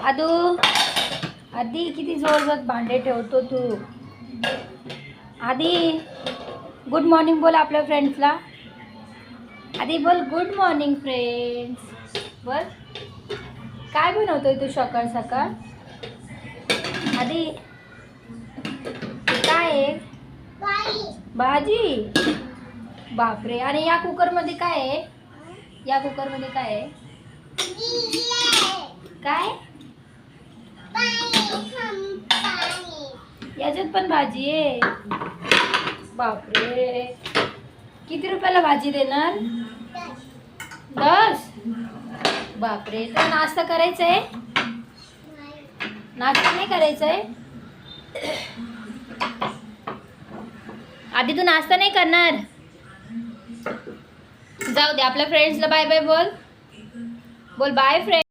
आदू आधी किती जोरजोरात भांडे ठेवतो तू. आधी गुड मॉर्निंग बोल आपल्या फ्रेंड्सला. आधी बोल गुड मॉर्निंग फ्रेंड्स. बोल काय बनवतोय तू सकाळ सकाळ. आधी काय आहे. भाजी. बापरे. आणि या कुकरमध्ये काय आहे. या कुकरमध्ये काय आहे. काय याच्यात पण भाजी आहे. बापरे. किती रुपयाला भाजी देणार. 10. बापरे. तर नाश्ता करायचा आहे. नाश्ता नाही करायचा आहे. आधी तू नाश्ता नाही करणार. जाऊ दे. आपल्या फ्रेंड्सला बाय बाय बोल. बोल बाय फ्रेंड.